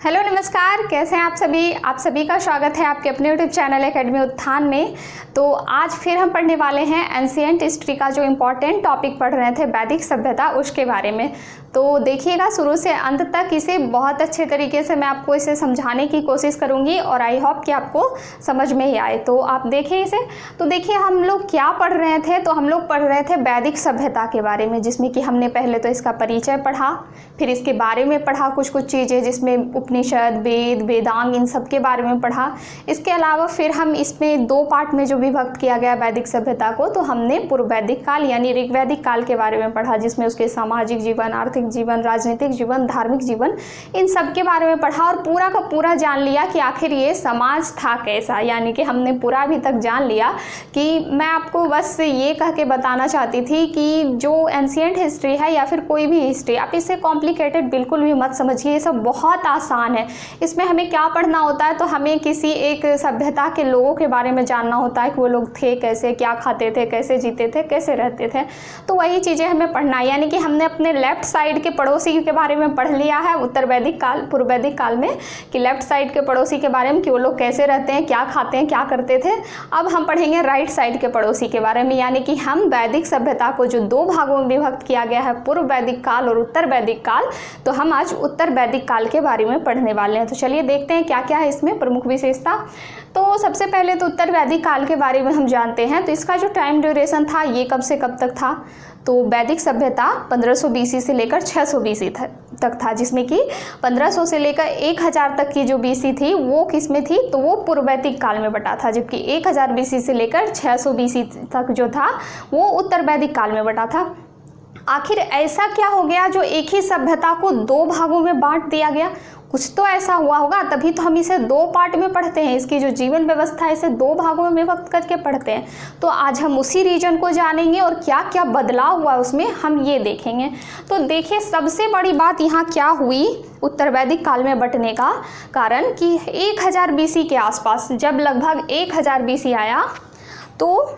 Hello नमस्कार, कैसे हैं आप सभी का स्वागत है आपके अपने यूट्यूब चैनल एकेडमी उत्थान में। तो आज फिर हम पढ़ने वाले हैं एंशिएंट हिस्ट्री का जो इम्पोर्टेंट टॉपिक पढ़ रहे थे वैदिक सभ्यता, उसके बारे में। तो देखिएगा शुरू से अंत तक, इसे बहुत अच्छे तरीके से मैं आपको इसे समझाने की कोशिश करूंगी और आई होप कि आपको समझ में ही आए। तो आप देखिए इसे। तो देखिए हम लोग क्या पढ़ रहे थे, तो हम लोग पढ़ रहे थे वैदिक सभ्यता के बारे में, जिसमें कि हमने पहले तो इसका परिचय पढ़ा, फिर इसके बारे में पढ़ा कुछ चीज़ें, जिसमें उपनिषद, वेद, वेदांग, इन सब के बारे में पढ़ा। इसके अलावा फिर हम इसमें दो पार्ट में जो विभक्त किया गया वैदिक सभ्यता को, तो हमने पूर्व वैदिक काल यानी ऋग्वैदिक काल के बारे में पढ़ा, जिसमें उसके सामाजिक जीवन, आर्थिक जीवन, राजनीतिक जीवन, धार्मिक जीवन, इन सब के बारे में पढ़ा और पूरा का पूरा जान लिया कि आखिर ये समाज था कैसा। यानी कि हमने पूरा अभी तक जान लिया कि मैं आपको बस ये कह के बताना चाहती थी कि जो एंशिएंट हिस्ट्री है या फिर कोई भी हिस्ट्री, आप इसे कॉम्प्लिकेटेड बिल्कुल भी मत समझिए, ये सब बहुत आसान है। इसमें हमें क्या पढ़ना होता है, तो हमें किसी एक सभ्यता के लोगों के बारे में जानना होता है कि वो लोग थे कैसे, क्या खाते थे, कैसे जीते थे, कैसे रहते थे। तो वही चीज़ें हमें पढ़ना है। यानी कि हमने अपने लेफ्ट साइड के पड़ोसी के बारे में पढ़ लिया है उत्तर वैदिक काल, पूर्व वैदिक काल में, कि लेफ्ट साइड के पड़ोसी के बारे में कि वो लोग कैसे रहते हैं, क्या खाते हैं, क्या करते थे। अब हम पढ़ेंगे राइट साइड के पड़ोसी के बारे में, यानी कि हम वैदिक सभ्यता को जो दो भागों में विभक्त किया गया है, पूर्व वैदिक काल और उत्तर वैदिक काल, तो हम आज उत्तर वैदिक काल के बारे में पढ़ने वाले हैं। तो चलिए देखते हैं क्या क्या है इसमें प्रमुख विशेषता। तो सबसे पहले तो उत्तर वैदिक काल के बारे में हम जानते हैं। तो इसका जो टाइम ड्यूरेशन था, ये कब से कब तक था, तो वैदिक सभ्यता 1500 BC से लेकर 600 BC तक था, जिसमें कि 1500 से लेकर 1000 तक की जो BC थी वो किस में थी, तो वो पूर्व वैदिक काल में बटा था, जबकि 1000 BC से लेकर 600 BC तक जो था वो उत्तर वैदिक काल में बटा था। आखिर ऐसा क्या हो गया जो एक ही सभ्यता को दो भागों में बांट दिया गया? कुछ तो ऐसा हुआ होगा, तभी तो हम इसे दो पार्ट में पढ़ते हैं। इसकी जो जीवन व्यवस्था है इसे दो भागों में विभक्त करके पढ़ते हैं। तो आज हम उसी रीजन को जानेंगे और क्या क्या बदलाव हुआ उसमें हम ये देखेंगे। तो देखिए सबसे बड़ी बात यहाँ क्या हुई उत्तर वैदिक काल में बंटने का कारण, कि 1000 BC के आसपास, जब लगभग 1000 BC आया, तो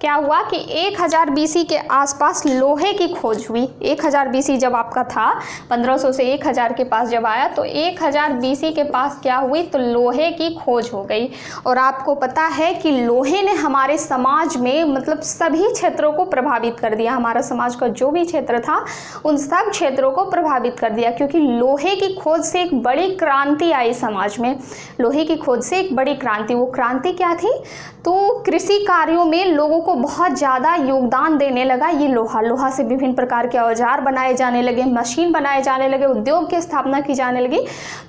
क्या हुआ कि 1000 BC के आसपास लोहे की खोज हुई। 1000 BC जब आपका था, 1500 से 1000 के पास जब आया, तो 1000 BC के पास क्या हुई, तो लोहे की खोज हो गई। और आपको पता है कि लोहे ने हमारे समाज में मतलब सभी क्षेत्रों को प्रभावित कर दिया। हमारा समाज का जो भी क्षेत्र था उन सब क्षेत्रों को प्रभावित कर दिया, क्योंकि लोहे की खोज से एक बड़ी क्रांति आई समाज में। लोहे की खोज से एक बड़ी क्रांति, वो क्रांति क्या थी, तो कृषि कार्यों में लोगों को बहुत ज़्यादा योगदान देने लगा ये लोहा से विभिन्न प्रकार के औजार बनाए जाने लगे, मशीन बनाए जाने लगे, उद्योग की स्थापना की जाने लगी।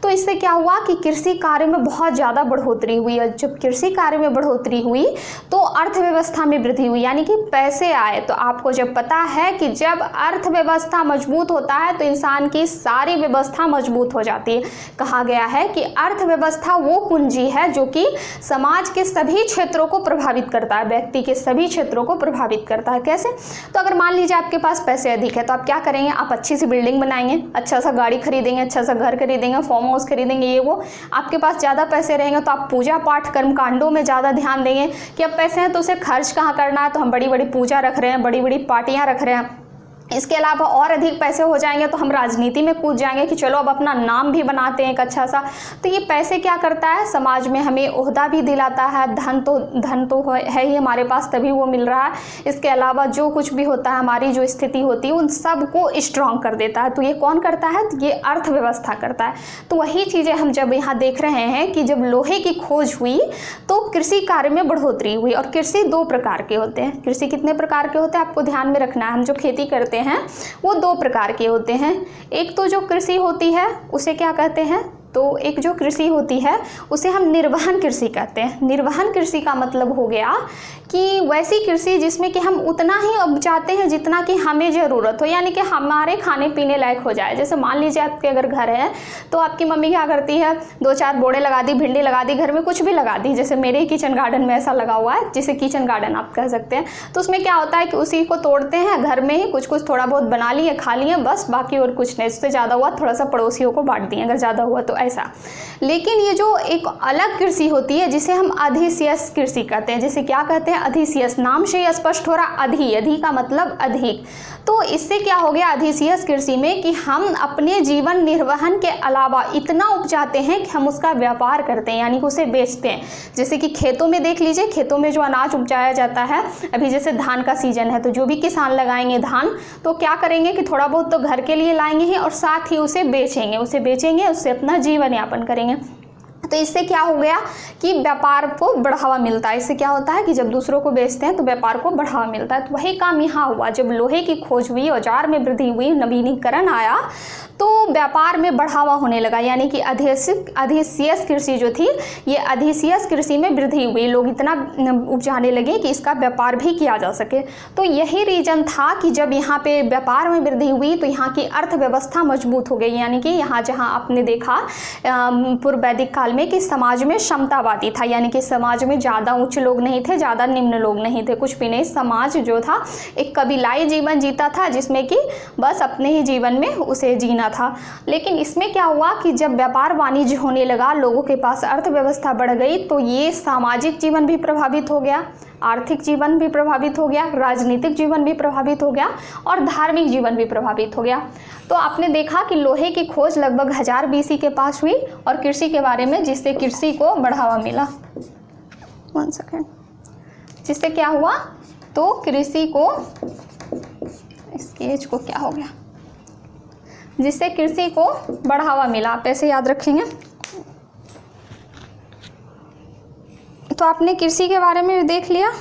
तो इससे क्या हुआ कि कृषि कार्य में बहुत ज़्यादा बढ़ोतरी हुई। और जब कृषि कार्य में बढ़ोतरी हुई तो अर्थव्यवस्था में वृद्धि हुई, यानी कि पैसे आए। तो आपको जब पता है कि जब अर्थव्यवस्था मजबूत होता है तो इंसान की सारी व्यवस्था मजबूत हो जाती है। कहा गया है कि अर्थव्यवस्था वो कुंजी है जो कि समाज के सभी क्षेत्रों को प्रभावित करता है, व्यक्ति के सभी क्षेत्रों को प्रभावित करता है। कैसे, तो अगर मान लीजिए आपके पास पैसे अधिक है, तो आप क्या करेंगे, आप अच्छी सी बिल्डिंग बनाएंगे, अच्छा सा गाड़ी खरीदेंगे, अच्छा सा घर खरीदेंगे, फार्म हाउस खरीदेंगे, ये वो। आपके पास ज़्यादा पैसे रहेंगे तो आप पूजा पाठ कर्म कांडों में ज़्यादा ध्यान देंगे कि अब पैसे हैं तो उसे खर्च कहाँ करना है, तो हम बड़ी बड़ी पूजा रख रहे हैं, बड़ी बड़ी पार्टियाँ रख रहे हैं। इसके अलावा और अधिक पैसे हो जाएंगे तो हम राजनीति में कूद जाएंगे कि चलो अब अपना नाम भी बनाते हैं एक अच्छा सा। तो ये पैसे क्या करता है, समाज में हमें ओहदा भी दिलाता है, धन तो है ही हमारे पास, तभी वो मिल रहा है। इसके अलावा जो कुछ भी होता है, हमारी जो स्थिति होती है, उन सब को स्ट्रॉन्ग कर देता है। तो ये कौन करता है, तो ये अर्थव्यवस्था करता है। तो वही चीज़ें हम जब यहाँ देख रहे हैं कि जब लोहे की खोज हुई तो कृषि कार्य में बढ़ोतरी हुई। और कृषि दो प्रकार के होते हैं। कृषि कितने प्रकार के होते हैं आपको ध्यान में रखना है। हम जो खेती करते हैं वो दो प्रकार के होते हैं। एक तो जो कृषि होती है उसे क्या कहते हैं, तो एक जो कृषि होती है उसे हम निर्वहन कृषि कहते हैं। निर्वहन कृषि का मतलब हो गया कि वैसी कृषि जिसमें कि हम उतना ही उपजाते हैं जितना कि हमें ज़रूरत हो, यानी कि हमारे खाने पीने लायक हो जाए। जैसे मान लीजिए आपके अगर घर है तो आपकी मम्मी क्या करती है, 2-4 बोड़े लगा दी, भिंडी लगा दी, घर में कुछ भी लगा दी। जैसे मेरे किचन गार्डन में ऐसा लगा हुआ है, जिसे किचन गार्डन आप कह सकते हैं। तो उसमें क्या होता है कि उसी को तोड़ते हैं, घर में ही कुछ थोड़ा बहुत बना लिए, खा लिए, बस, बाकी और कुछ नहीं। उससे ज़्यादा हुआ थोड़ा सा पड़ोसियों को बांट दिए अगर ज़्यादा हुआ तो, ऐसा। लेकिन ये जो एक अलग कृषि होती है जिसे हम अधिशेष कृषि कहते हैं, जिसे क्या कहते हैं, अधिसियस, नाम से ही स्पष्ट हो रहा, अधि का मतलब अधिक। तो इससे क्या हो गया अधिसियस कृषि में कि हम अपने जीवन निर्वहन के अलावा इतना उपजाते हैं कि हम उसका व्यापार करते हैं, यानी कि उसे बेचते हैं। जैसे कि खेतों में देख लीजिए, खेतों में जो अनाज उपजाया जाता है, अभी जैसे धान का सीजन है तो जो भी किसान लगाएंगे धान, तो क्या करेंगे कि थोड़ा बहुत तो घर के लिए लाएंगे ही और साथ ही उसे बेचेंगे, उससे अपना जीवन यापन करेंगे। तो इससे क्या हो गया कि व्यापार को बढ़ावा मिलता है। इससे क्या होता है कि जब दूसरों को बेचते हैं तो व्यापार को बढ़ावा मिलता है। तो वही काम यहाँ हुआ, जब लोहे की खोज हुई, औजार में वृद्धि हुई, नवीनीकरण आया, तो व्यापार में बढ़ावा होने लगा, यानी कि अधिसियस कृषि जो थी, ये अधिसियस कृषि में वृद्धि हुई। लोग इतना उपजाने लगे कि इसका व्यापार भी किया जा सके। तो यही रीजन था कि जब यहाँ पे व्यापार में वृद्धि हुई तो यहाँ की अर्थव्यवस्था मजबूत हो गई। यानी कि यहाँ जहाँ आपने देखा पूर्व वैदिक काल में कि समाज में समतावादी था, यानी कि समाज में ज़्यादा उच्च लोग नहीं थे, ज़्यादा निम्न लोग नहीं थे, कुछ भी नहीं। समाज जो था एक कबीलाई जीवन जीता था, जिसमें कि बस अपने ही जीवन में उसे जीना था। लेकिन इसमें क्या हुआ कि जब व्यापार वाणिज्य होने लगा, लोगों के पास अर्थव्यवस्था बढ़ गई, तो ये सामाजिक जीवन भी प्रभावित हो गया, आर्थिक जीवन भी प्रभावित हो गया, राजनीतिक जीवन भी प्रभावित हो गया और धार्मिक जीवन भी प्रभावित हो गया। तो आपने देखा कि लोहे की खोज लगभग 1000 BC के पास हुई और कृषि के बारे में, जिससे कृषि को बढ़ावा मिला। 1 सेकेंड। जिससे क्या हुआ, तो कृषि को, स्केच को क्या हो गया, जिससे कृषि को बढ़ावा मिला। आप ऐसे याद रखेंगे। तो आपने कृषि के बारे में भी देख लिया।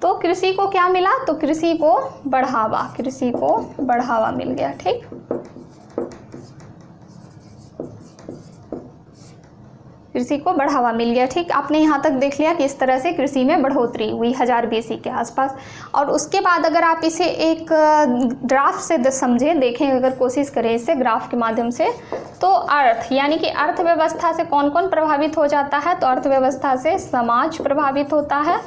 तो कृषि को क्या मिला, तो कृषि को बढ़ावा मिल गया। ठीक, कृषि को बढ़ावा मिल गया। ठीक, आपने यहाँ तक देख लिया कि इस तरह से कृषि में बढ़ोतरी हुई 1000 BC के आसपास। और उसके बाद अगर आप इसे एक ग्राफ से समझें, देखें, अगर कोशिश करें इससे ग्राफ के माध्यम से, तो अर्थ, यानी कि अर्थव्यवस्था से कौन कौन प्रभावित हो जाता है, तो अर्थव्यवस्था से समाज प्रभावित होता है,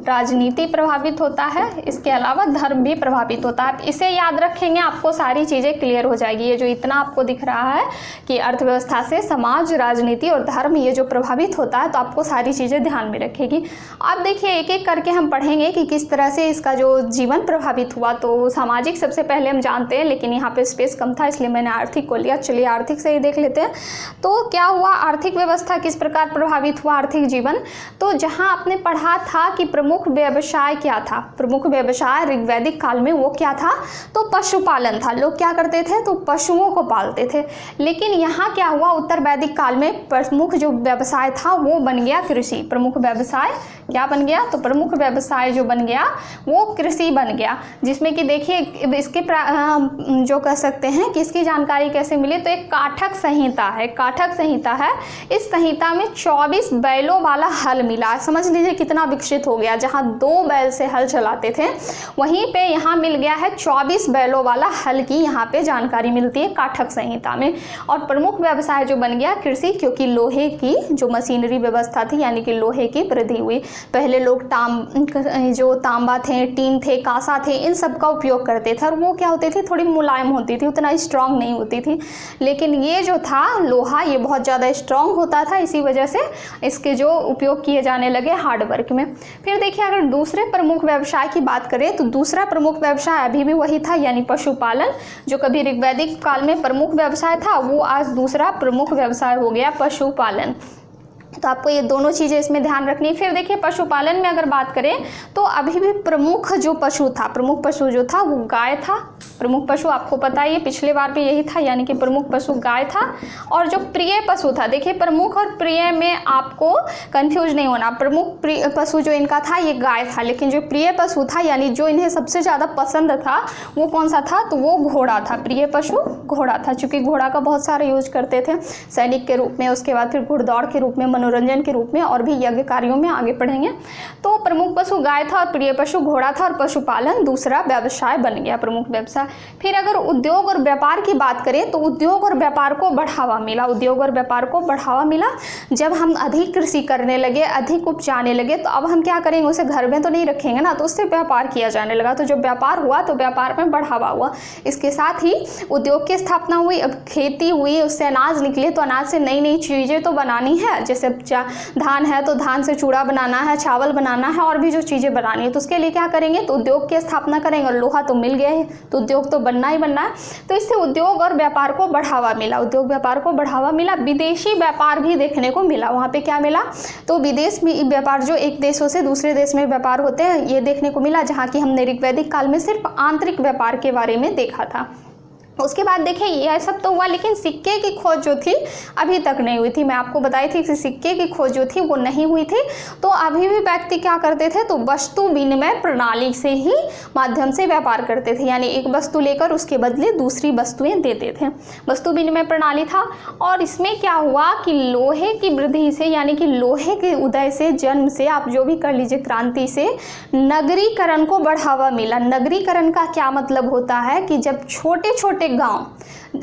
राजनीति प्रभावित होता है, इसके अलावा धर्म भी प्रभावित होता है। आप इसे याद रखेंगे, आपको सारी चीज़ें क्लियर हो जाएगी। ये जो इतना आपको दिख रहा है कि अर्थव्यवस्था से समाज, राजनीति और धर्म ये जो प्रभावित होता है, तो आपको सारी चीज़ें ध्यान में रखेगी। अब देखिए एक एक करके हम पढ़ेंगे कि किस तरह से इसका जो जीवन प्रभावित हुआ। तो सामाजिक सबसे पहले हम जानते हैं, लेकिन यहाँ पे स्पेस कम था इसलिए मैंने आर्थिक को लिया। चलिए आर्थिक से ही देख लेते हैं। तो क्या हुआ, आर्थिक व्यवस्था किस प्रकार प्रभावित हुआ, आर्थिक जीवन। तो जहाँ आपने पढ़ा था कि प्रमुख व्यवसाय क्या था, प्रमुख व्यवसाय ऋग्वैदिक काल में वो क्या था, तो पशुपालन था। लोग क्या करते थे, तो पशुओं को पालते थे। लेकिन यहाँ क्या हुआ, उत्तर वैदिक काल में प्रमुख जो व्यवसाय था वो बन गया कृषि। प्रमुख व्यवसाय क्या बन गया, तो प्रमुख व्यवसाय जो बन गया वो कृषि बन गया। जिसमें कि देखिए इसके जो कह सकते हैं कि इसकी जानकारी कैसे मिली, तो एक काठक संहिता है, काठक संहिता है। इस संहिता में 24 बैलों वाला हल मिला। समझ लीजिए कितना विकसित हो गया। जहाँ 2 बैल से हल चलाते थे, वहीं पे यहाँ मिल गया है 24 बैलों वाला हल की यहाँ पे जानकारी मिलती है काठक संहिता में। और प्रमुख व्यवसाय जो बन गया कृषि, क्योंकि लोहे की जो मशीनरी व्यवस्था थी, यानी कि लोहे की वृद्धि हुई। पहले लोग जो तांबा थे, टीन थे, कांसा थे, इन सब का उपयोग करते थे और वो क्या होती थी, थोड़ी मुलायम होती थी, उतना स्ट्रांग नहीं होती थी। लेकिन ये जो था लोहा, ये बहुत ज़्यादा स्ट्रांग होता था, इसी वजह से इसके जो उपयोग किए जाने लगे हार्ड वर्क में। फिर देखिए अगर दूसरे प्रमुख व्यवसाय की बात करें, तो दूसरा प्रमुख व्यवसाय अभी भी वही था, यानी पशुपालन। जो कभी ऋग्वैदिक काल में प्रमुख व्यवसाय था, वो आज दूसरा प्रमुख व्यवसाय हो गया पशुपालन। तो आपको ये दोनों चीज़ें इसमें ध्यान रखनी। फिर देखिए पशुपालन में अगर बात करें, तो अभी भी प्रमुख जो पशु था, प्रमुख पशु जो था वो गाय था। प्रमुख पशु आपको पता है, पिछले बार भी यही था, यानी कि प्रमुख पशु गाय था। और जो प्रिय पशु था, देखिए प्रमुख और प्रिय में आपको कंफ्यूज नहीं होना। प्रमुख पशु जो इनका था ये गाय था, लेकिन जो प्रिय पशु था, यानी जो इन्हें सबसे ज़्यादा पसंद था, वो कौन सा था, तो वो घोड़ा था। प्रिय पशु घोड़ा था, चूँकि घोड़ा का बहुत सारा यूज करते थे सैनिक के रूप में, उसके बाद फिर घुड़दौड़ के रूप में मनोरंजन के रूप में और भी यज्ञ कार्यों में आगे बढ़ेंगे। तो प्रमुख पशु गाय था और प्रिय पशु घोड़ा था और पशुपालन दूसरा व्यवसाय बन गया, प्रमुख व्यवसाय। फिर अगर उद्योग और व्यापार की बात करें तो उद्योग और व्यापार को बढ़ावा मिला, उद्योग और व्यापार को बढ़ावा मिला। जब हम अधिक कृषि करने लगे, अधिक उपजाने लगे, तो अब हम क्या करेंगे, उसे घर में तो नहीं रखेंगे ना, तो उससे व्यापार किया जाने लगा। तो जब व्यापार हुआ तो व्यापार में बढ़ावा हुआ। इसके साथ ही उद्योग की स्थापना हुई, अब खेती हुई, उससे अनाज निकले, तो अनाज से नई नई चीज़ें तो बनानी है। जैसे धान है तो धान से चूड़ा बनाना है, चावल बनाना है और भी जो चीज़ें बनानी है, तो उसके लिए क्या करेंगे, तो उद्योग की स्थापना करेंगे। और लोहा तो मिल गया है तो उद्योग तो बनना ही बनना है। तो इससे उद्योग और व्यापार को बढ़ावा मिला, उद्योग व्यापार को बढ़ावा मिला। विदेशी व्यापार भी देखने को मिला। वहाँ पे क्या मिला, तो विदेश में व्यापार, जो एक देशों से दूसरे देश में व्यापार होते हैं, ये देखने को मिला। जहाँ की हमने ऋग्वैदिक काल में सिर्फ आंतरिक व्यापार के बारे में देखा था। उसके बाद देखिए यह सब तो हुआ, लेकिन सिक्के की खोज जो थी अभी तक नहीं हुई थी। मैं आपको बताई थी कि सिक्के की खोज जो थी वो नहीं हुई थी। तो अभी भी व्यक्ति क्या करते थे, तो वस्तु विनिमय प्रणाली से ही माध्यम से व्यापार करते थे। यानी एक वस्तु लेकर उसके बदले दूसरी वस्तुएं देते थे, वस्तु विनिमय प्रणाली था। और इसमें क्या हुआ कि लोहे की वृद्धि से, यानी कि लोहे के उदय से, जन्म से, आप जो भी कर लीजिए, क्रांति से नगरीकरण को बढ़ावा मिला। नगरीकरण का क्या मतलब होता है कि जब छोटे छोटे गांव,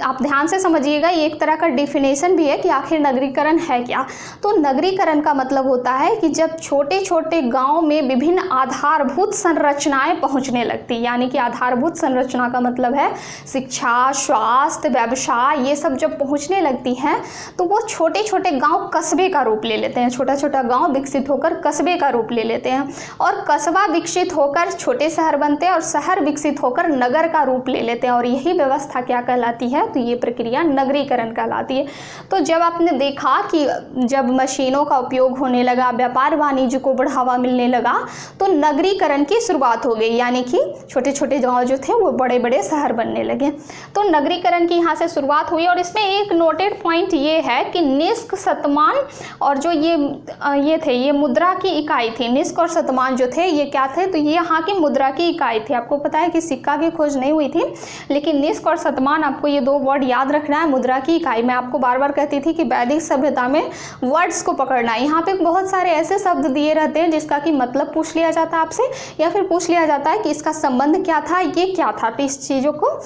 आप ध्यान से समझिएगा, ये एक तरह का डिफिनेशन भी है कि आखिर नगरीकरण है क्या। तो नगरीकरण का मतलब होता है कि जब छोटे छोटे गांव में विभिन्न आधारभूत संरचनाएं पहुंचने लगती, यानी कि आधारभूत संरचना का मतलब है शिक्षा, स्वास्थ्य, व्यवसाय, ये सब जब पहुंचने लगती हैं तो वो छोटे छोटे गांव कस्बे का रूप ले लेते हैं। छोटा छोटा गांव विकसित होकर कस्बे का रूप ले लेते हैं, और कस्बा विकसित होकर छोटे शहर बनते हैं, और शहर विकसित होकर नगर का रूप ले लेते हैं। और यही व्यवस्था क्या कहलाती है, तो ये प्रक्रिया नगरीकरण कहलाती है। तो जब आपने देखा कि जब मशीनों का उपयोग होने लगा, व्यापार वाणिज्य को बढ़ावा मिलने लगा, तो नगरीकरण की शुरुआत हो गई, यानी कि छोटे छोटे गांव जो थे वो बड़े बड़े शहर बनने लगे। तो नगरीकरण की यहाँ से शुरुआत हुई। और इसमें एक नोटेड पॉइंट ये है कि निष्क, शतमान और जो ये थे, ये मुद्रा की इकाई थी। निष्क और शतमान जो थे ये क्या थे, तो ये यहाँ की मुद्रा की इकाई थी। आपको पता है कि सिक्का की खोज नहीं हुई थी, लेकिन निष्क और शतमान, आपको ये दो वर्ड याद रखना है। मुद्रा की इकाई, मैं आपको बार बार कहती थी कि वैदिक सभ्यता में वर्ड्स को पकड़ना है। यहाँ पे बहुत सारे ऐसे शब्द दिए रहते हैं जिसका कि मतलब पूछ लिया जाता है आपसे, या फिर पूछ लिया जाता है कि इसका संबंध क्या था, ये क्या था। तो इस चीज़ों को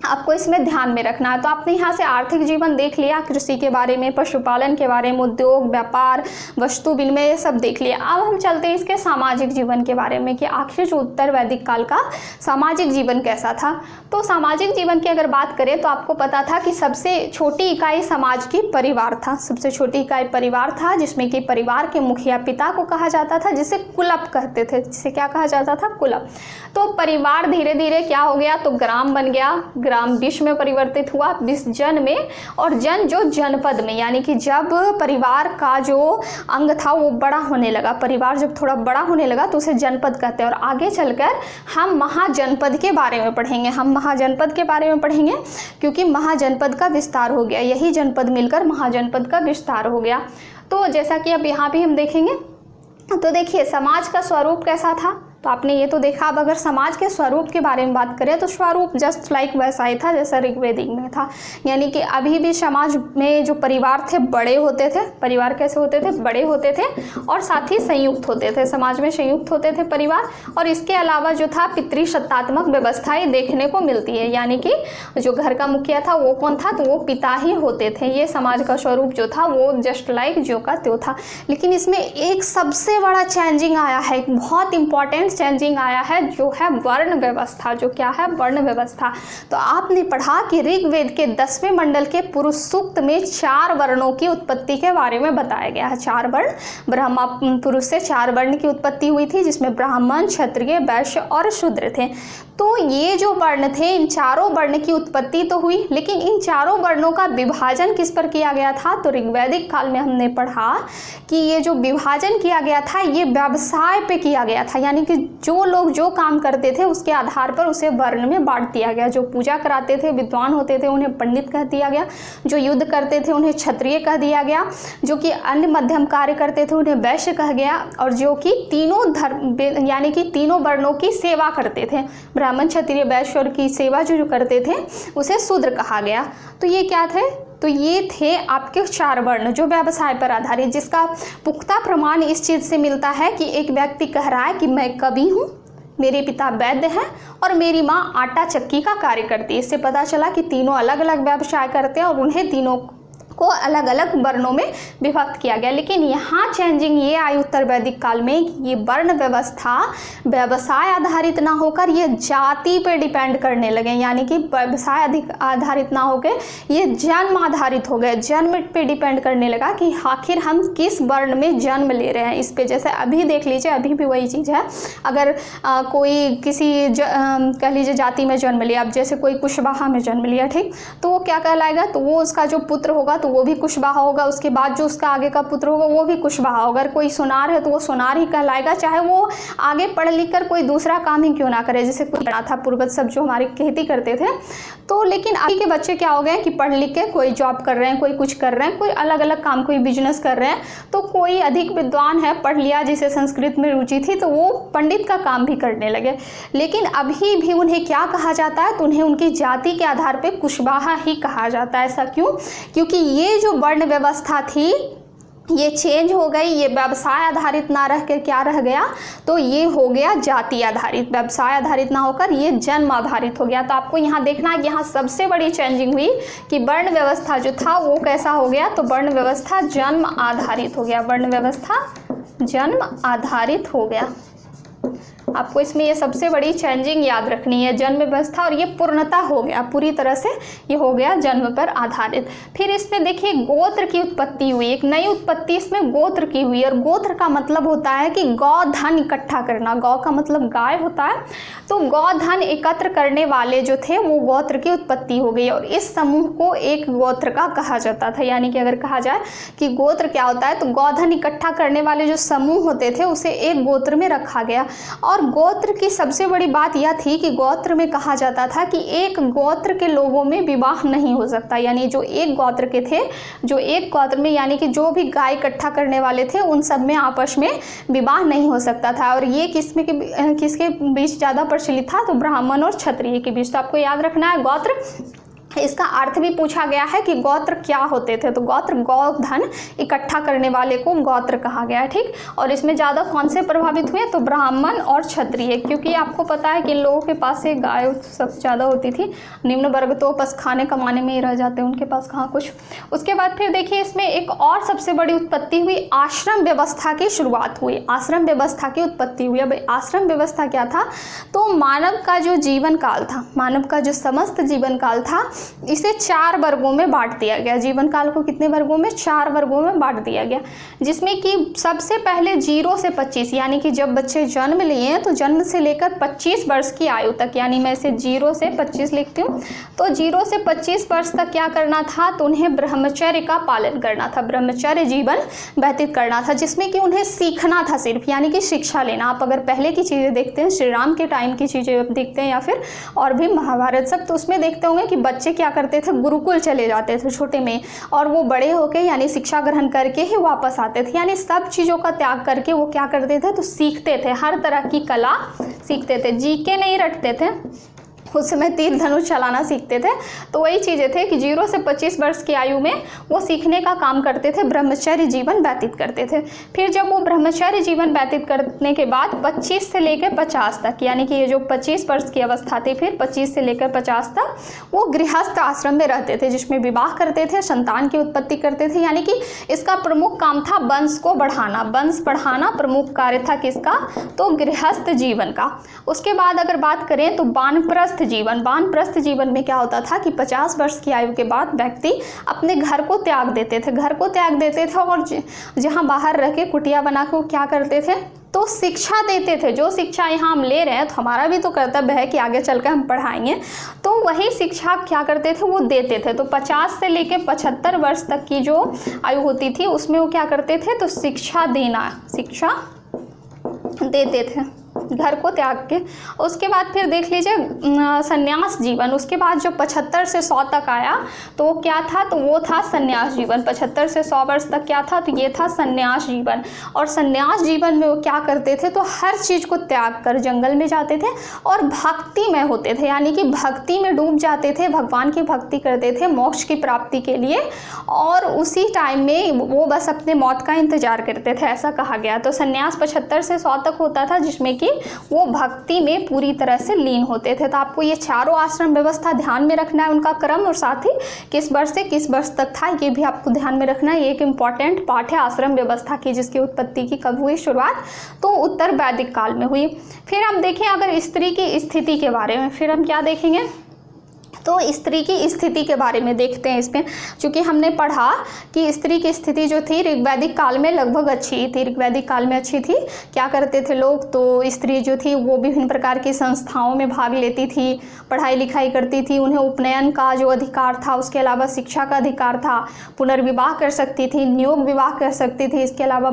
आपको इसमें ध्यान में रखना है। तो आपने यहाँ से आर्थिक जीवन देख लिया, कृषि के बारे में, पशुपालन के बारे में, उद्योग, व्यापार, वस्तु विनिमय, ये सब देख लिया। अब हम चलते हैं इसके सामाजिक जीवन के बारे में कि आखिर जो उत्तर वैदिक काल का सामाजिक जीवन कैसा था। तो सामाजिक जीवन की अगर बात करें तो आपको पता था कि सबसे छोटी इकाई समाज की परिवार था। सबसे छोटी इकाई परिवार था, जिसमें कि परिवार के मुखिया पिता को कहा जाता था, जिसे कुलप कहते थे। जिसे क्या कहा जाता था, कुलप। तो परिवार धीरे धीरे क्या हो गया, तो ग्राम बन गया, ग्राम विश्व में परिवर्तित हुआ, विश्व जन में, और जन जो जनपद में। यानी कि जब परिवार का जो अंग था वो बड़ा होने लगा, परिवार जब थोड़ा बड़ा होने लगा तो उसे जनपद कहते हैं। और आगे चलकर हम महाजनपद के बारे में पढ़ेंगे, हम महाजनपद के बारे में पढ़ेंगे, क्योंकि महाजनपद का विस्तार हो गया, यही जनपद मिलकर महाजनपद का विस्तार हो गया। तो जैसा कि अब यहाँ भी हम देखेंगे, तो देखिए समाज का स्वरूप कैसा था, तो आपने ये तो देखा। अब अगर समाज के स्वरूप के बारे में बात करें तो स्वरूप जस्ट लाइक वैसा ही था जैसा ऋग्वेदिक में था। यानी कि अभी भी समाज में जो परिवार थे बड़े होते थे। परिवार कैसे होते थे, बड़े होते थे, और साथ ही संयुक्त होते थे। समाज में संयुक्त होते थे परिवार। और इसके अलावा जो था पितृसत्तात्मक व्यवस्थाएं देखने को मिलती है, यानी कि जो घर का मुखिया था वो कौन था, तो वो पिता ही होते थे। ये समाज का स्वरूप जो था वो जस्ट लाइक जो का त्यों था। लेकिन इसमें एक सबसे बड़ा चेंजिंग आया है, एक बहुत इंपॉर्टेंट चेंजिंग आया है, जो है वर्ण व्यवस्था। जो क्या है, वर्ण व्यवस्था। तो आपने पढ़ा कि ऋग्वेद के 10वें मंडल के पुरुष सूक्त में 4 वर्णों की उत्पत्ति के बारे में बताया गया है। 4 वर्ण, ब्रह्मा पुरुष से 4 वर्ण की उत्पत्ति हुई थी, जिसमें ब्राह्मण, क्षत्रिय, वैश्य और शूद्र थे। तो ये जो वर्ण थे, इन चारों वर्ण की उत्पत्ति तो हुई, लेकिन इन चारों वर्णों का विभाजन किस पर किया गया था, तो ऋग्वैदिक काल में हमने पढ़ा कि ये जो विभाजन किया गया था ये व्यवसाय पे किया गया था। यानी कि जो लोग जो काम करते थे उसके आधार पर उसे वर्ण में बांट दिया गया। जो पूजा कराते थे, विद्वान होते थे, उन्हें पंडित कह दिया गया। जो युद्ध करते थे उन्हें क्षत्रिय कह दिया गया। जो कि अन्य मध्यम कार्य करते थे उन्हें वैश्य कहा गया। और जो कि तीनों धर्म यानी कि तीनों वर्णों की सेवा करते थे, ब्राह्मण, क्षत्रिय, वैश्य की सेवा जो करते थे उसे शूद्र कहा गया। तो ये क्या थे, तो ये थे आपके 4 वर्ण जो व्यवसाय पर आधारित, जिसका पुख्ता प्रमाण इस चीज़ से मिलता है कि एक व्यक्ति कह रहा है कि मैं कवि हूँ, मेरे पिता वैद्य हैं और मेरी माँ आटा चक्की का कार्य करती है। इससे पता चला कि तीनों अलग अलग व्यवसाय करते हैं और उन्हें तीनों को अलग अलग वर्णों में विभक्त किया गया। लेकिन यहाँ चेंजिंग ये आई उत्तर वैदिक काल में कि ये वर्ण व्यवस्था व्यवसाय आधारित ना होकर ये जाति पे डिपेंड करने लगे, यानी कि व्यवसाय अधिक आधारित ना होकर ये जन्म आधारित हो गए, जन्म पे डिपेंड करने लगा कि आखिर हम किस वर्ण में जन्म ले रहे हैं इस पे। जैसे अभी देख लीजिए, अभी भी वही चीज़ है, अगर कोई किसी कह लीजिए जाति में जन्म लिया, अब जैसे कोई कुशवाहा में जन्म लिया, ठीक, तो वो क्या कहलाएगा, तो वो उसका जो पुत्र होगा तो वो भी कुशवाहा होगा, उसके बाद जो उसका आगे का पुत्र होगा वो भी कुशवाहा होगा। अगर कोई सोनार है तो वो सोनार ही कहलाएगा, चाहे वो आगे पढ़ लिख कर कोई दूसरा काम ही क्यों ना करे, जैसे कोई बड़ा था पूर्वज सब जो हमारे खेती करते थे। तो लेकिन अभी के बच्चे क्या हो गए कि पढ़ लिख के कोई जॉब कर रहे हैं, कोई कुछ कर रहे हैं, कोई अलग अलग काम, कोई बिजनेस कर रहे हैं। तो कोई अधिक विद्वान है, पढ़ लिया, जिसे संस्कृत में रुचि थी, तो वो पंडित का काम भी करने लगे। लेकिन अभी भी उन्हें क्या कहा जाता है, तो उन्हें उनकी जाति के आधार पर कुशवाहा ही कहा जाता है। ऐसा क्यों? क्योंकि ये जो वर्ण व्यवस्था थी ये चेंज हो गई, ये व्यवसाय आधारित ना रह कर क्या रह गया, तो ये हो गया जाति आधारित, व्यवसाय आधारित ना होकर ये जन्म आधारित हो गया। तो आपको यहाँ देखना है कि यहाँ सबसे बड़ी चेंजिंग हुई कि वर्ण व्यवस्था जो था वो कैसा हो गया, तो वर्ण व्यवस्था जन्म आधारित हो गया, वर्ण व्यवस्था जन्म आधारित हो गया। आपको इसमें ये सबसे बड़ी चेंजिंग याद रखनी है, जन्म व्यवस्था, और ये पूर्णता हो गया, पूरी तरह से ये हो गया जन्म पर आधारित। फिर इसमें देखिए गोत्र की उत्पत्ति हुई, एक नई उत्पत्ति इसमें गोत्र की हुई, और गोत्र का मतलब होता है कि गौ धन इकट्ठा करना, गौ का मतलब गाय होता है, तो गौ धन एकत्र करने वाले जो थे वो गोत्र की उत्पत्ति हो गई, और इस समूह को एक गोत्र का कहा जाता था। यानी कि अगर कहा जाए कि गोत्र क्या होता है, तो गौ धन इकट्ठा करने वाले जो समूह होते थे उसे एक गोत्र में रखा गया। और गोत्र की सबसे बड़ी बात यह थी कि गोत्र में कहा जाता था कि एक गोत्र के लोगों में विवाह नहीं हो सकता, यानी जो एक गोत्र के थे, जो एक गोत्र में यानी कि जो भी गाय इकट्ठा करने वाले थे उन सब में आपस में विवाह नहीं हो सकता था। और ये किसके बीच ज़्यादा प्रचलित था, तो ब्राह्मण और क्षत्रिय के बीच। तो आपको याद रखना है गोत्र, इसका अर्थ भी पूछा गया है कि गोत्र क्या होते थे, तो गोत्र गौ धन इकट्ठा करने वाले को गोत्र कहा गया है, ठीक। और इसमें ज़्यादा कौन से प्रभावित हुए, तो ब्राह्मण और क्षत्रिय, क्योंकि आपको पता है कि इन लोगों के पास से गाय सब ज़्यादा होती थी, निम्न वर्ग तो बस खाने कमाने में ही रह जाते, उनके पास कहाँ कुछ। उसके बाद फिर देखिए इसमें एक और सबसे बड़ी उत्पत्ति हुई, आश्रम व्यवस्था की शुरुआत हुई, आश्रम व्यवस्था की उत्पत्ति हुई। अब आश्रम व्यवस्था क्या था, तो मानव का जो जीवन काल था, मानव का जो समस्त जीवन काल था, इसे 4 वर्गों में बांट दिया गया। जीवन काल को कितने वर्गों में, 4 वर्गों में बांट दिया गया, जिसमें कि सबसे पहले 0 से 25, यानी कि जब बच्चे जन्म लिए हैं तो जन्म से लेकर 25 वर्ष की आयु तक, यानी मैं इसे 0 से 25 लिखती हूँ, तो 0 से 25 वर्ष तक क्या करना था, तो उन्हें ब्रह्मचर्य का पालन करना था, ब्रह्मचर्य जीवन व्यतीत करना था, जिसमें कि उन्हें सीखना था सिर्फ, यानी कि शिक्षा लेना। आप अगर पहले की चीज़ें देखते हैं, श्री राम के टाइम की चीज़ें देखते हैं या फिर और भी महाभारत सब, तो उसमें देखते होंगे कि बच्चे क्या करते थे, गुरुकुल चले जाते थे छोटे में, और वो बड़े होके यानी शिक्षा ग्रहण करके ही वापस आते थे, यानी सब चीज़ों का त्याग करके वो क्या करते थे, तो सीखते थे, हर तरह की कला सीखते थे, जीके नहीं रटते थे, उस समय तीर धनुष चलाना सीखते थे। तो वही चीज़ें थे कि 0 से 25 वर्ष की आयु में वो सीखने का काम करते थे, ब्रह्मचर्य जीवन व्यतीत करते थे। फिर जब वो ब्रह्मचर्य जीवन व्यतीत करने के बाद 25 से लेकर 50 तक, यानी कि ये जो 25 वर्ष की अवस्था थी, फिर 25 से लेकर 50 तक वो गृहस्थ आश्रम में रहते थे, जिसमें विवाह करते थे, संतान की उत्पत्ति करते थे, यानी कि इसका प्रमुख काम था वंश को बढ़ाना, वंश बढ़ाना प्रमुख कार्य था किसका, तो गृहस्थ जीवन का। उसके बाद अगर बात करें तो वानप्रस्थ जीवन, वानप्रस्थ जीवन में क्या होता था कि 50 वर्ष की आयु के बाद व्यक्ति अपने घर को त्याग देते थे, घर को त्याग देते थे, और जहाँ बाहर रह के कुटिया बना के वो क्या करते थे, तो शिक्षा देते थे। जो शिक्षा यहाँ हम ले रहे हैं, तो हमारा भी तो कर्तव्य है कि आगे चलकर हम पढ़ाएंगे, तो वही शिक्षा क्या करते थे, वो देते थे। तो 50 से लेकर 75 वर्ष तक की जो आयु होती थी उसमें वो क्या करते थे, तो शिक्षा देना, शिक्षा देते थे। घर को त्याग के। उसके बाद फिर देख लीजिए संन्यास जीवन। उसके बाद जो 75 से 100 तक आया तो वो क्या था, तो वो था संन्यास जीवन। 75 से 100 वर्ष तक क्या था, तो ये था संन्यास जीवन। और संन्यास जीवन में वो क्या करते थे, तो हर चीज़ को त्याग कर जंगल में जाते थे और भक्ति में होते थे, यानी कि भक्ति में डूब जाते थे, भगवान की भक्ति करते थे मोक्ष की प्राप्ति के लिए। और उसी टाइम में वो बस अपने मौत का इंतजार करते थे, ऐसा कहा गया। तो संन्यास 75 से 100 तक होता था, जिसमें कि वो भक्ति में पूरी तरह से लीन होते थे। तो आपको ये चारों आश्रम व्यवस्था ध्यान में रखना है, उनका क्रम, और साथ ही किस वर्ष से किस वर्ष तक था ये भी आपको ध्यान में रखना है। ये एक इम्पॉर्टेंट पार्ट है आश्रम व्यवस्था की, जिसकी उत्पत्ति की कब हुई शुरुआत, तो उत्तर वैदिक काल में हुई। फिर हम देखें अगर स्त्री की स्थिति के बारे में, फिर हम क्या देखेंगे, तो स्त्री की स्थिति के बारे में देखते हैं इसमें। चूँकि हमने पढ़ा कि स्त्री की स्थिति जो थी ऋग्वैदिक काल में लगभग अच्छी थी, ऋग्वैदिक काल में अच्छी थी। क्या करते थे लोग, तो स्त्री जो थी वो विभिन्न प्रकार की संस्थाओं में भाग लेती थी, पढ़ाई लिखाई करती थी, उन्हें उपनयन का जो अधिकार था, उसके अलावा शिक्षा का अधिकार था, पुनर्विवाह कर सकती थी, नियोग विवाह कर सकती थी, इसके अलावा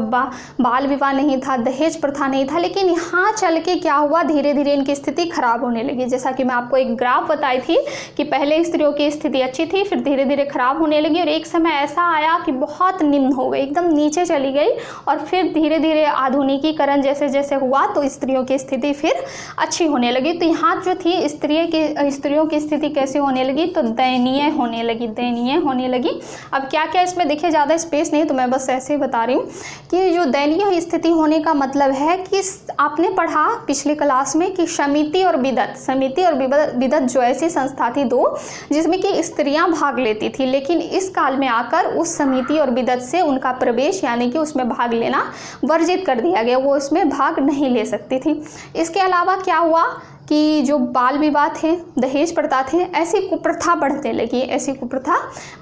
बाल विवाह नहीं था, दहेज प्रथा नहीं था। लेकिन यहाँ चल के क्या हुआ, धीरे धीरे इनकी स्थिति खराब होने लगी। जैसा कि मैं आपको एक ग्राफ बताई थी कि पहले स्त्रियों की स्थिति अच्छी थी, फिर धीरे धीरे खराब होने लगी, और एक समय ऐसा आया कि बहुत निम्न हो गई, एकदम नीचे चली गई। और फिर धीरे धीरे आधुनिकीकरण जैसे जैसे हुआ तो स्त्रियों की स्थिति फिर अच्छी होने लगी। तो यहाँ जो थी स्त्रियों की स्थिति कैसे होने लगी, तो दयनीय होने लगी। अब क्या क्या इसमें देखिए, ज़्यादा स्पेस नहीं तो मैं बस ऐसे ही बता रही हूँ कि जो दयनीय स्थिति होने का मतलब है कि आपने पढ़ा पिछली क्लास में कि समिति और विदत जो ऐसी संस्था थी दो, जिसमें कि स्त्रियां भाग लेती थी। लेकिन इस काल में आकर उस समिति और विदत से उनका प्रवेश, यानी कि उसमें भाग लेना वर्जित कर दिया गया, वो उसमें भाग नहीं ले सकती थी। इसके अलावा क्या हुआ कि जो बाल विवाह थे, दहेज प्रथा थे, ऐसी कुप्रथा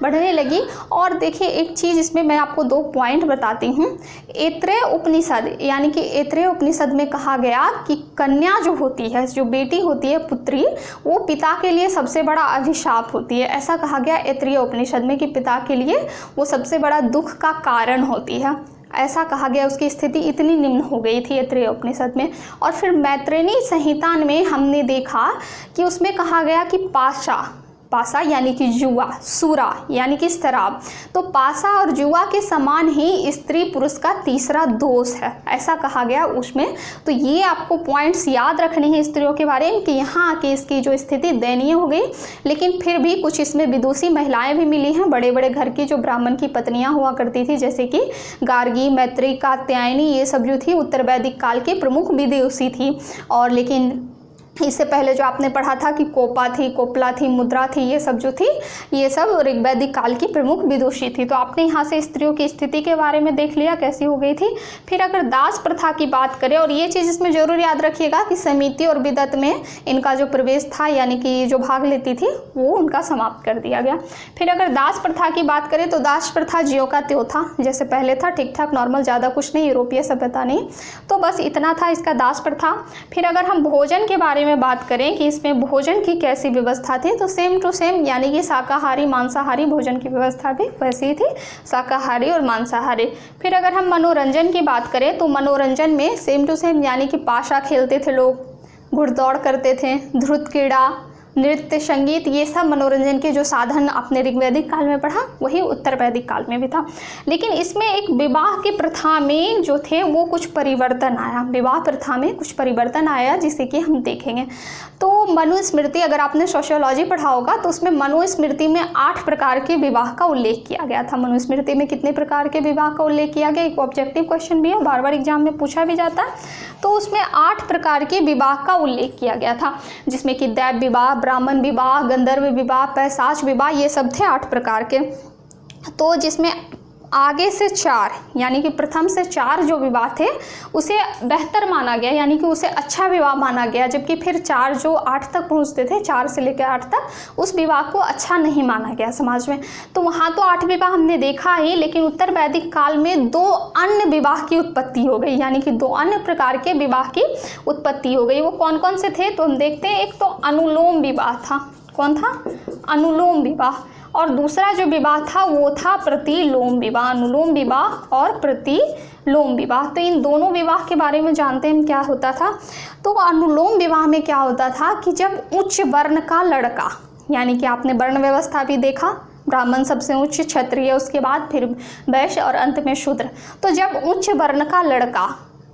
बढ़ने लगी। और देखिए एक चीज़ इसमें मैं आपको 2 पॉइंट बताती हूँ। ऐत्रेय उपनिषद, यानी कि ऐत्रेय उपनिषद में कहा गया कि कन्या जो होती है, जो बेटी होती है, पुत्री, वो पिता के लिए सबसे बड़ा अभिशाप होती है। ऐसा कहा गया ऐत्रेय उपनिषद में कि पिता के लिए वो सबसे बड़ा दुख का कारण होती है, ऐसा कहा गया। उसकी स्थिति इतनी निम्न हो गई थी ऐत्रेय उपनिषद में। और फिर मैत्रेयी संहिता में हमने देखा कि उसमें कहा गया कि पासा यानी कि जुआ, सूरा यानी कि शराब, तो पासा और जुआ के समान ही स्त्री पुरुष का तीसरा दोष है, ऐसा कहा गया उसमें। तो ये आपको पॉइंट्स याद रखने हैं स्त्रियों के बारे में कि यहाँ आके इसकी जो स्थिति दयनीय हो गई। लेकिन फिर भी कुछ इसमें विदुषी महिलाएं भी मिली हैं, बड़े बड़े घर की जो ब्राह्मण की पत्नियां हुआ करती थी, जैसे कि गार्गी, मैत्री, कात्यायनी, ये सब जो थी उत्तर वैदिक काल के प्रमुख विदुषी थी। और लेकिन इससे पहले जो आपने पढ़ा था कि कोपला थी, मुद्रा थी, ये सब जो थी, ये सब ऋग्वैदिक काल की प्रमुख विदुषी थी। तो आपने यहाँ से स्त्रियों की स्थिति के बारे में देख लिया कैसी हो गई थी। फिर अगर दास प्रथा की बात करें, और ये चीज़ इसमें जरूर याद रखिएगा कि समिति और विदत में इनका जो प्रवेश था, यानी कि जो भाग लेती थी, वो उनका समाप्त कर दिया गया। फिर अगर दास प्रथा की बात करें तो दास प्रथा ज्यों का त्यों था, जैसे पहले था, ठीक ठाक नॉर्मल, ज़्यादा कुछ नहीं, यूरोपीय सभ्यता नहीं, तो बस इतना था इसका दास प्रथा। फिर अगर हम भोजन के बारे में बात करें कि इसमें भोजन की कैसी व्यवस्था थी, तो सेम टू सेम, यानी कि शाकाहारी मांसाहारी भोजन की व्यवस्था भी वैसी ही थी, शाकाहारी और मांसाहारी। फिर अगर हम मनोरंजन की बात करें तो मनोरंजन में सेम टू सेम, यानी कि पाशा खेलते थे लोग, घुड़दौड़ करते थे, ध्रुत क्रीड़ा, नृत्य, संगीत, ये सब मनोरंजन के जो साधन आपने ऋग्वैदिक काल में पढ़ा, वही उत्तर वैदिक काल में भी था। लेकिन इसमें एक विवाह की प्रथा में जो थे वो कुछ परिवर्तन आया, विवाह प्रथा में कुछ परिवर्तन आया, जिसे कि हम देखेंगे। तो मनुस्मृति, अगर आपने सोशियोलॉजी पढ़ा होगा तो उसमें मनुस्मृति में 8 प्रकार के विवाह का उल्लेख किया गया था। मनुस्मृति में कितने प्रकार के विवाह का उल्लेख किया गया, एक ऑब्जेक्टिव क्वेश्चन भी है, बार बार एग्जाम में पूछा भी जाता है। तो उसमें 8 प्रकार के विवाह का उल्लेख किया गया था, जिसमें कि दैव विवाह, ब्राह्मण विवाह, गंधर्व विवाह, पैशाच विवाह, ये सब थे 8 प्रकार के। तो जिसमें आगे से 4, यानी कि प्रथम से 4 जो विवाह थे उसे बेहतर माना गया, यानी कि उसे अच्छा विवाह माना गया, जबकि फिर 4 जो 8 तक पहुंचते थे, 4 से लेकर 8 तक, उस विवाह को अच्छा नहीं माना गया समाज में। तो वहाँ तो 8 विवाह हमने देखा ही, लेकिन उत्तर वैदिक काल में 2 अन्य विवाह की उत्पत्ति हो गई, यानी कि 2 अन्य प्रकार के विवाह की उत्पत्ति हो गई। वो कौन कौन से थे तो हम देखते हैं। एक तो अनुलोम विवाह था, कौन था, अनुलोम विवाह। और दूसरा जो विवाह था वो था प्रतिलोम विवाह, अनुलोम विवाह और प्रतिलोम विवाह। तो इन दोनों विवाह के बारे में जानते हैं क्या होता था। तो अनुलोम विवाह में क्या होता था कि जब उच्च वर्ण का लड़का, यानी कि आपने वर्ण व्यवस्था भी देखा, ब्राह्मण सबसे उच्च, क्षत्रिय, उसके बाद फिर वैश्य और अंत में शूद्र। तो जब उच्च वर्ण का लड़का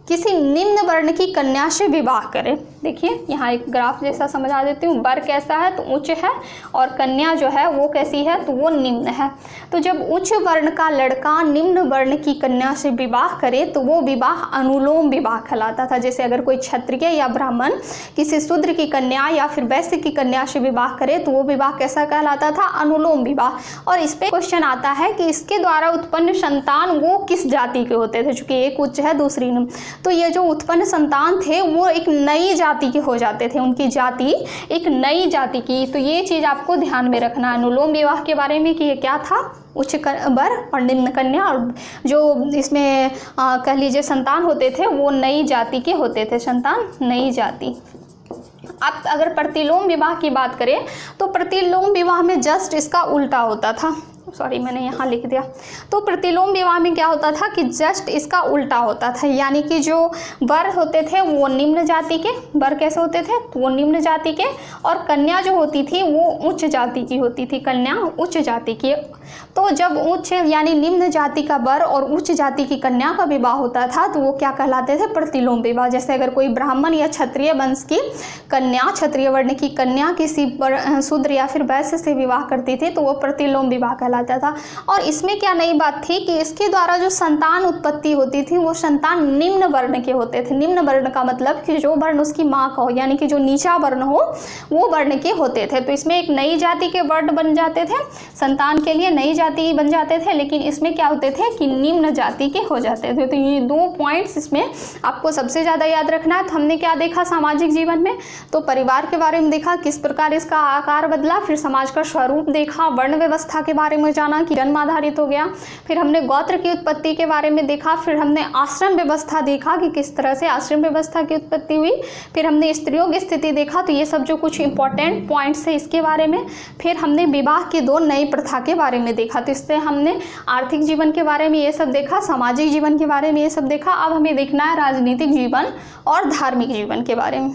किसी निम्न वर्ण की कन्या से विवाह करे, देखिए यहाँ एक ग्राफ जैसा समझा देती हूँ, वर कैसा है तो उच्च है और कन्या जो है वो कैसी है तो वो निम्न है। तो जब उच्च वर्ण का लड़का निम्न वर्ण की कन्या से विवाह करे तो वो विवाह अनुलोम विवाह कहलाता था। जैसे अगर कोई क्षत्रिय या ब्राह्मण किसी शूद्र की कन्या या फिर वैश्य की कन्या से विवाह करे तो वो विवाह कैसा कहलाता था, अनुलोम विवाह। और इस पे क्वेश्चन आता है कि इसके द्वारा उत्पन्न संतान वो किस जाति के होते थे, चूँकि एक उच्च है दूसरी निम्न। तो ये जो उत्पन्न संतान थे वो एक नई जाति के हो जाते थे, उनकी जाति एक नई जाति की। तो ये चीज़ आपको ध्यान में रखना है अनुलोम विवाह के बारे में कि ये क्या था, उच्च वर और निम्न कन्या, और जो इसमें कह लीजिए संतान होते थे वो नई जाति के होते थे, संतान नई जाति। अब अगर प्रतिलोम विवाह की बात करें तो प्रतिलोम विवाह में जस्ट इसका उल्टा होता था, सॉरी मैंने यहाँ लिख दिया। तो प्रतिलोम विवाह में क्या होता था कि जस्ट इसका उल्टा होता था, यानी कि जो वर होते थे वो निम्न जाति के, वर कैसे होते थे तो वो निम्न जाति के, और कन्या जो होती थी वो उच्च जाति की होती थी, कन्या उच्च जाति की। तो जब उच्च यानी निम्न जाति का वर और उच्च जाति की कन्या का विवाह होता था तो वो क्या कहलाते थे, प्रतिलोम विवाह। जैसे अगर कोई ब्राह्मण या क्षत्रिय वंश की कन्या, क्षत्रिय वर्ण की कन्या किसी शूद्र या फिर वैश्य से विवाह करती थी तो वो प्रतिलोम विवाह कहलाता था। और इसमें क्या नई बात थी कि इसके द्वारा जो संतान उत्पत्ति होती थी वो संतान निम्न वर्ण के होते थे। निम्न वर्ण का मतलब कि जो वर्ण उसकी माँ का हो, यानी कि जो नीचा वर्ण हो वो वर्ण के होते थे। तो इसमें एक नई जाति के वर्ण बन जाते थे, संतान के लिए नई जाति बन जाते थे, लेकिन इसमें क्या होते थे कि निम्न जाति के हो जाते थे। तो ये 2 पॉइंट्स इसमें आपको सबसे ज़्यादा याद रखना है। तो हमने क्या देखा सामाजिक जीवन में, तो परिवार के बारे में देखा, किस प्रकार इसका आकार बदला, फिर समाज का स्वरूप देखा, वर्ण व्यवस्था के बारे में जाना कि जन्म आधारित हो गया, फिर हमने गोत्र की उत्पत्ति के बारे में देखा, फिर हमने आश्रम व्यवस्था देखा कि किस तरह से आश्रम व्यवस्था की उत्पत्ति हुई, फिर हमने स्त्रियों की स्थिति देखा। तो ये सब जो कुछ इंपॉर्टेंट पॉइंट्स है इसके बारे में। फिर हमने विवाह की 2 नई प्रथा के बारे में देखा। तो इससे हमने आर्थिक जीवन के बारे में ये सब देखा, सामाजिक जीवन के बारे में ये सब देखा। अब हमें देखना है राजनीतिक जीवन और धार्मिक जीवन के बारे में।